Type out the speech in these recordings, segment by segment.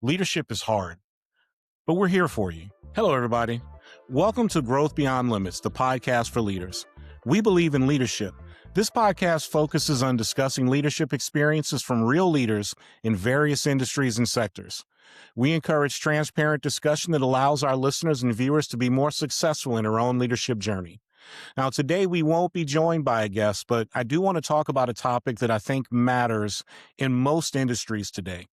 Leadership is hard, but we're here for you. Hello, everybody. Welcome to Growth Beyond Limits, the podcast for leaders. We believe in leadership. This podcast focuses on discussing leadership experiences from real leaders in various industries and sectors. We encourage transparent discussion that allows our listeners and viewers to be more successful in their own leadership journey. Now, today we won't be joined by a guest, but I do want to talk about a topic that I think matters in most industries today.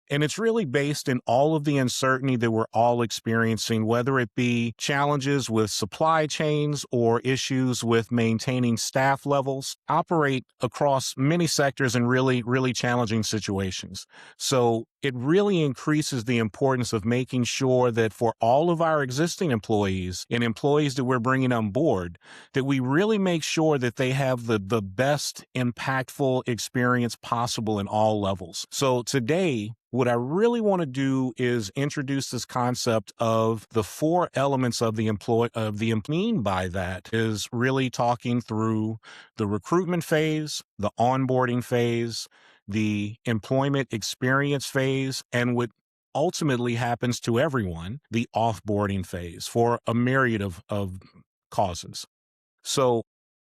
And it's really based in all of the uncertainty that we're all experiencing, whether it be challenges with supply chains or issues with maintaining staff levels, operate across many sectors in really challenging situations. So it really increases the importance of making sure that for all of our existing employees and employees that we're bringing on board, that we really make sure that they have the best impactful experience possible in all levels. So today, what I really want to do is introduce this concept of the four elements of the employee. Mean by that is really talking through the recruitment phase, the onboarding phase, the employment experience phase, and what ultimately happens to everyone, the offboarding phase, for a myriad of causes. So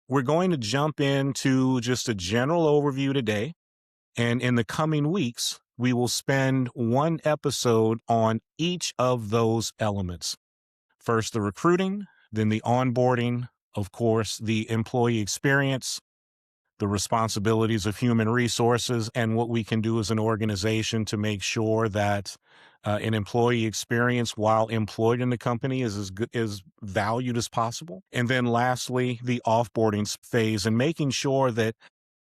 we're going to jump into just a general overview today. And in the coming weeks, we will spend one episode on each of those elements. First, the recruiting, then the onboarding, of course, the employee experience, the responsibilities of human resources, and what we can do as an organization to make sure that an employee experience while employed in the company is as valued as possible. And then lastly, the offboarding phase and making sure that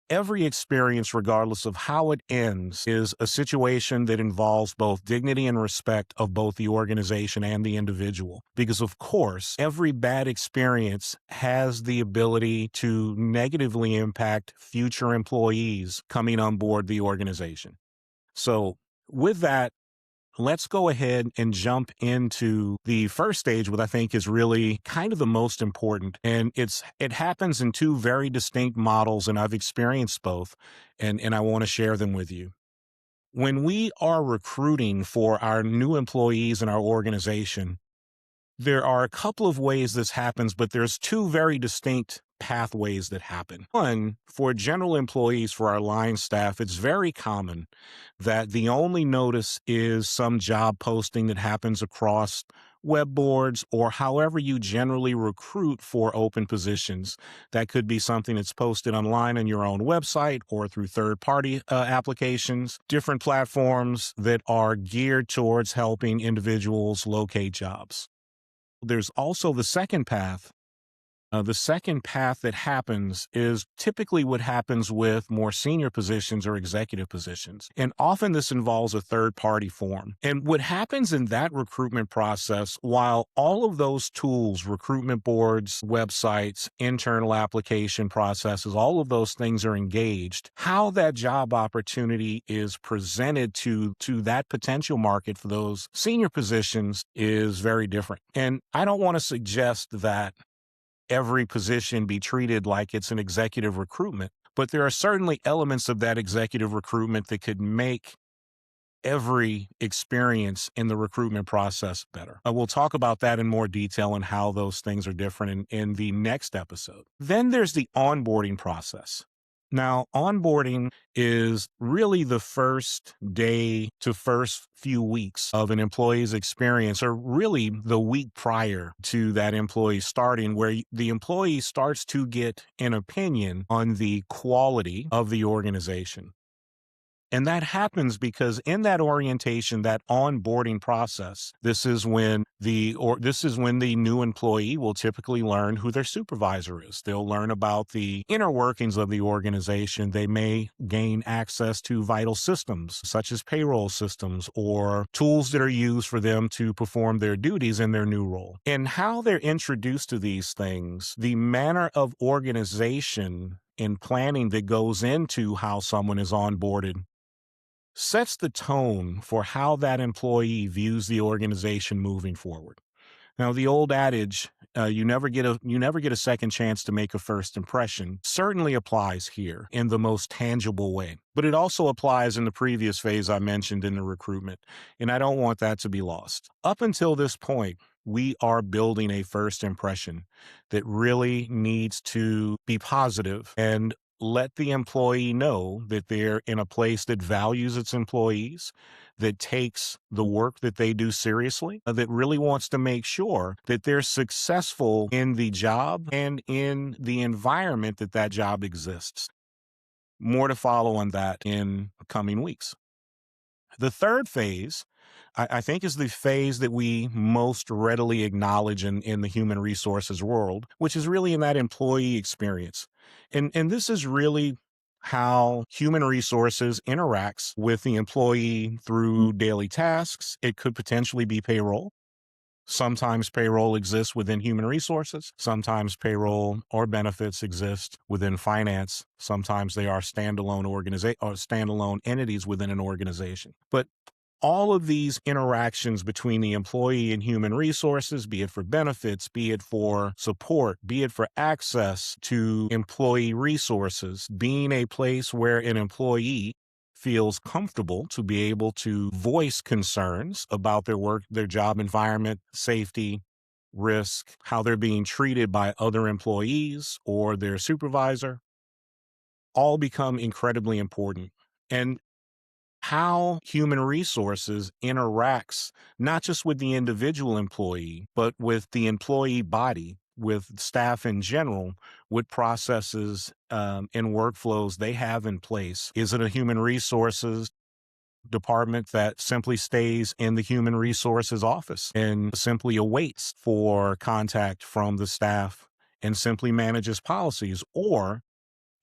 every experience, regardless of how it ends, is a situation that involves both dignity and respect of both the organization and the individual. Because, of course, every bad experience has the ability to negatively impact future employees coming on board the organization. So with that, let's go ahead and jump into the first stage, what I think is really kind of the most important. And it happens in two very distinct models, and I've experienced both, and I want to share them with you. When we are recruiting for our new employees in our organization, there are a couple of ways this happens, but there's two very distinct pathways that happen. One, for general employees, for our line staff, it's very common that the only notice is some job posting that happens across web boards or however you generally recruit for open positions. That could be something that's posted online on your own website or through third-party applications, different platforms that are geared towards helping individuals locate jobs. There's also the second path. The second path that happens is typically what happens with more senior positions or executive positions. And often this involves a third-party form. And what happens in that recruitment process, while all of those tools, recruitment boards, websites, internal application processes, all of those things are engaged, how that job opportunity is presented to that potential market for those senior positions is very different. And I don't want to suggest that every position be treated like it's an executive recruitment, but there are certainly elements of that executive recruitment that could make every experience in the recruitment process better. We'll talk about that in more detail and how those things are different in the next episode. Then there's the onboarding process. Now, onboarding is really the first day to first few weeks of an employee's experience, or really the week prior to that employee starting, where the employee starts to get an opinion on the quality of the organization. And that happens because in that orientation, that onboarding process, this is when the new employee will typically learn who their supervisor is. They'll learn about the inner workings of the organization. They may gain access to vital systems, such as payroll systems or tools that are used for them to perform their duties in their new role. And how they're introduced to these things, the manner of organization and planning that goes into how someone is onboarded sets the tone for how that employee views the organization moving forward. Now, the old adage You never get a second chance to make a first impression certainly applies here in the most tangible way. But it also applies in the previous phase I mentioned in the recruitment, and I don't want that to be lost. Up until this point, we are building a first impression that really needs to be positive and let the employee know that they're in a place that values its employees, that takes the work that they do seriously, that really wants to make sure that they're successful in the job and in the environment that that job exists. More to follow on that in coming weeks. The third phase, I think, is the phase that we most readily acknowledge in the human resources world, which is really in that employee experience. And this is really how human resources interacts with the employee through daily tasks. It could potentially be payroll. Sometimes payroll exists within human resources. Sometimes payroll or benefits exist within finance. Sometimes they are standalone entities within an organization. But all of these interactions between the employee and human resources, be it for benefits, be it for support, be it for access to employee resources, being a place where an employee feels comfortable to be able to voice concerns about their work, their job environment, safety, risk, how they're being treated by other employees or their supervisor, all become incredibly important. And how human resources interacts not just with the individual employee, but with the employee body, with staff in general, with processes and workflows they have in place. Is it a human resources department that simply stays in the human resources office and simply awaits for contact from the staff and simply manages policies? Or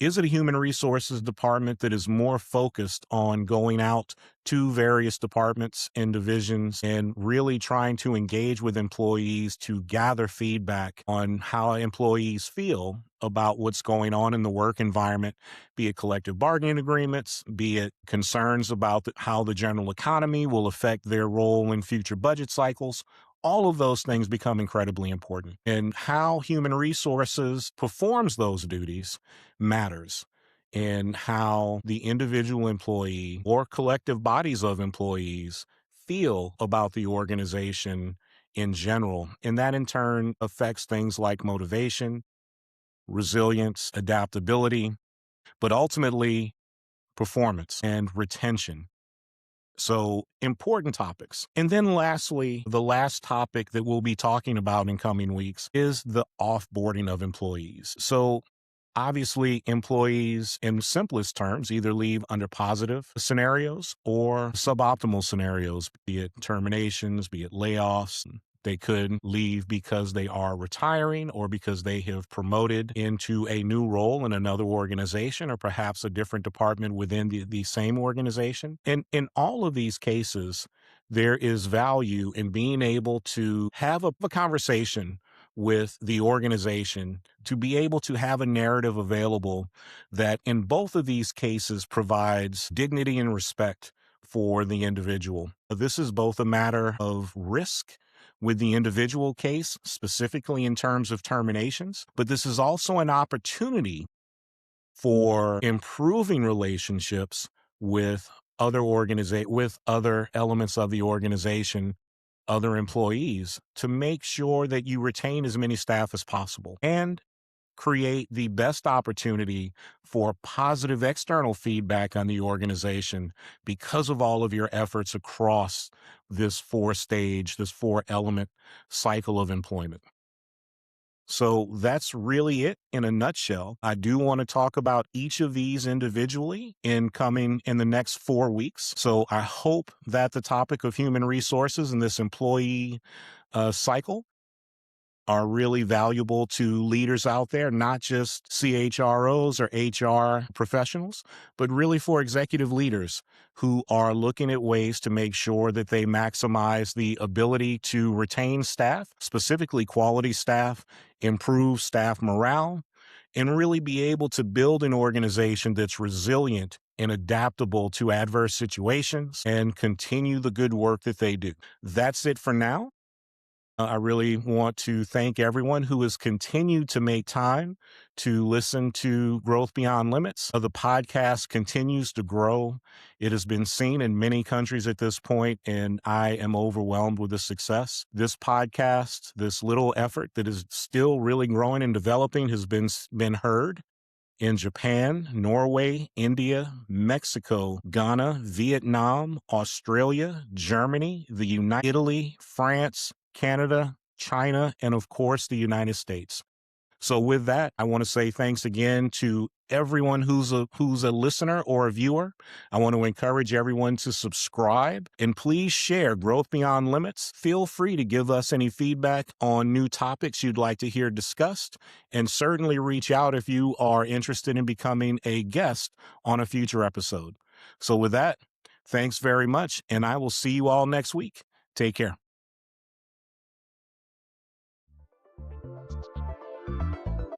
is it a human resources department that is more focused on going out to various departments and divisions and really trying to engage with employees to gather feedback on how employees feel about what's going on in the work environment, be it collective bargaining agreements, be it concerns about how the general economy will affect their role in future budget cycles? All of those things become incredibly important. And how human resources performs those duties matters, and how the individual employee or collective bodies of employees feel about the organization in general. And that in turn affects things like motivation, resilience, adaptability, but ultimately performance and retention. So, important topics. And then lastly, the last topic that we'll be talking about in coming weeks is the offboarding of employees. So, obviously, employees, in simplest terms, either leave under positive scenarios or suboptimal scenarios, be it terminations, be it layoffs. They could leave because they are retiring or because they have promoted into a new role in another organization or perhaps a different department within the same organization. And in all of these cases, there is value in being able to have a conversation with the organization to be able to have a narrative available that in both of these cases provides dignity and respect for the individual. This is both a matter of risk with the individual case, specifically in terms of terminations, but this is also an opportunity for improving relationships with with other elements of the organization, other employees, to make sure that you retain as many staff as possible and create the best opportunity for positive external feedback on the organization because of all of your efforts across this this 4 element cycle of employment. So that's really it in a nutshell. I do want to talk about each of these individually in the next 4 weeks. So I hope that the topic of human resources and this employee cycle are really valuable to leaders out there, not just CHROs or HR professionals, but really for executive leaders who are looking at ways to make sure that they maximize the ability to retain staff, specifically quality staff, improve staff morale, and really be able to build an organization that's resilient and adaptable to adverse situations and continue the good work that they do. That's it for now. I really want to thank everyone who has continued to make time to listen to Growth Beyond Limits. The podcast continues to grow. It has been seen in many countries at this point, and I am overwhelmed with the success. This podcast, this little effort that is still really growing and developing, has been heard in Japan, Norway, India, Mexico, Ghana, Vietnam, Australia, Germany, Italy, France, Canada, China, and of course, the United States. So with that, I want to say thanks again to everyone who's a listener or a viewer. I want to encourage everyone to subscribe and please share Growth Beyond Limits. Feel free to give us any feedback on new topics you'd like to hear discussed, and certainly reach out if you are interested in becoming a guest on a future episode. So with that, thanks very much, and I will see you all next week. Take care.